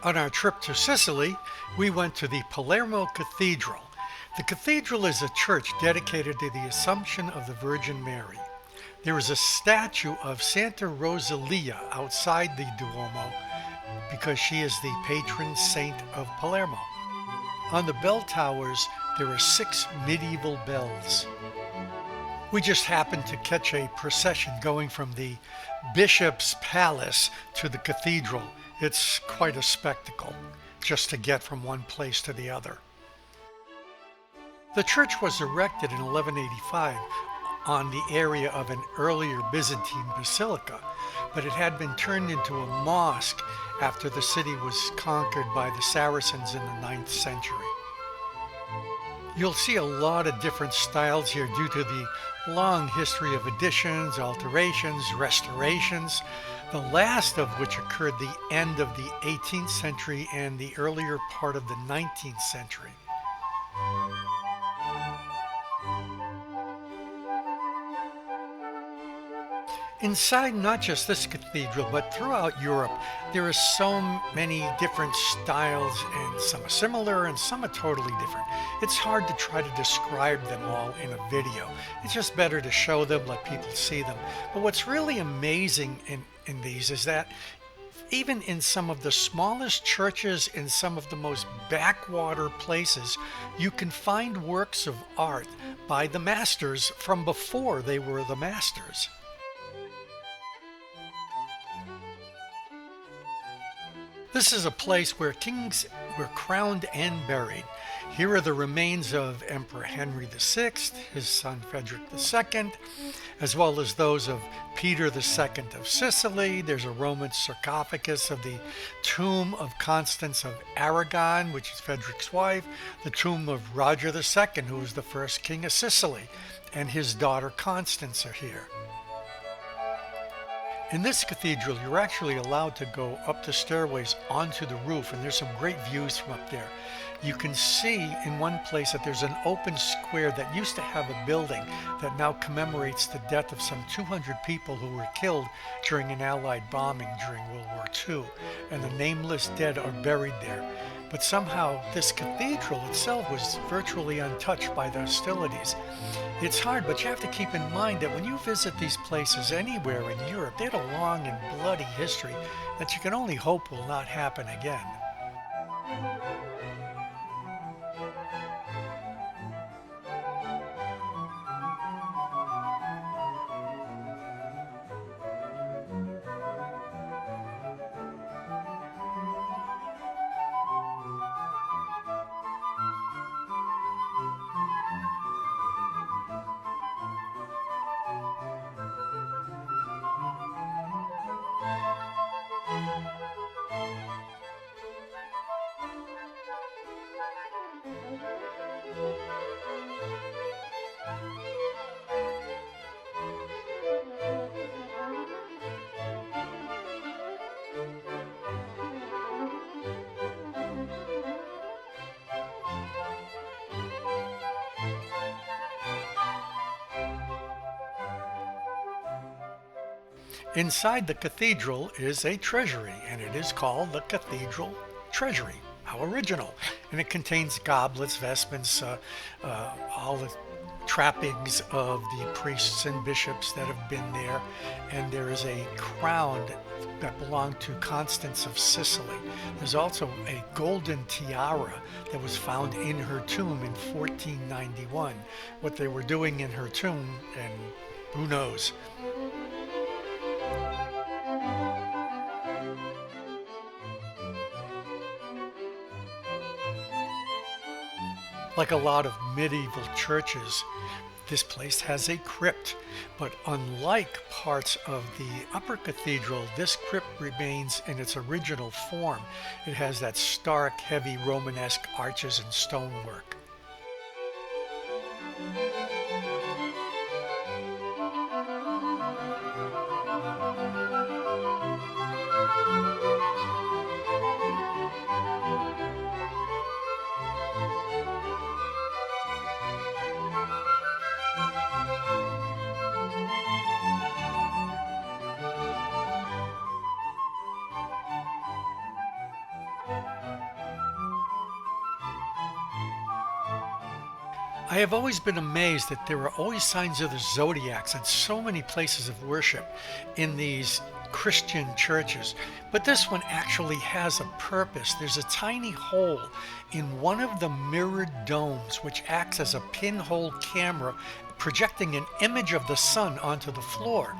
On our trip to Sicily, we went to the Palermo Cathedral. The cathedral is a church dedicated to the Assumption of the Virgin Mary. There is a statue of Santa Rosalia outside the Duomo because she is the patron saint of Palermo. On the bell towers, there are six medieval bells. We just happened to catch a procession going from the bishop's palace to the cathedral. It's quite a spectacle just to get from one place to the other. The church was erected in 1185 on the area of an earlier Byzantine basilica, but it had been turned into a mosque after the city was conquered by the Saracens in the 9th century. You'll see a lot of different styles here due to the long history of additions, alterations, restorations, the last of which occurred the end of the 18th century and the earlier part of the 19th century. Inside not just this cathedral, but throughout Europe, there are so many different styles, and some are similar and some are totally different. It's hard to try to describe them all in a video. It's just better to show them, let people see them. But what's really amazing in these is that even in some of the smallest churches in some of the most backwater places, you can find works of art by the masters from before they were the masters. This is a place where kings were crowned and buried. Here are the remains of Emperor Henry VI, his son Frederick II, as well as those of Peter II of Sicily. There's a Roman sarcophagus of the tomb of Constance of Aragon, which is Frederick's wife, the tomb of Roger II, who was the first king of Sicily, and his daughter Constance are here. In this cathedral, you're actually allowed to go up the stairways onto the roof, and there's some great views from up there. You can see in one place that there's an open square that used to have a building that now commemorates the death of some 200 people who were killed during an Allied bombing during World War II, and the nameless dead are buried there. But somehow this cathedral itself was virtually untouched by the hostilities. It's hard, but you have to keep in mind that when you visit these places anywhere in Europe, they had a long and bloody history that you can only hope will not happen again. Inside the cathedral is a treasury, and it is called the Cathedral Treasury. How original! And it contains goblets, vestments, all the trappings of the priests and bishops that have been there. And there is a crown that belonged to Constance of Sicily. There's also a golden tiara that was found in her tomb in 1491. What they were doing in her tomb, and who knows? Like a lot of medieval churches, this place has a crypt, but unlike parts of the upper cathedral, this crypt remains in its original form. It has that stark, heavy Romanesque arches and stonework. I have always been amazed that there are always signs of the zodiacs at so many places of worship in these Christian churches. But this one actually has a purpose. There's a tiny hole in one of the mirrored domes, which acts as a pinhole camera projecting an image of the sun onto the floor.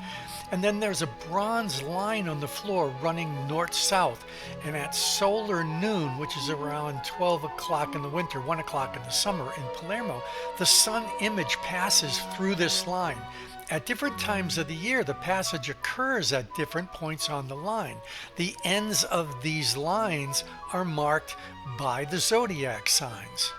And then there's a bronze line on the floor running north-south. And at solar noon, which is around 12 o'clock in the winter, 1 o'clock in the summer in Palermo, the sun image passes through this line. At different times of the year, the passage occurs at different points on the line. The ends of these lines are marked by the zodiac signs.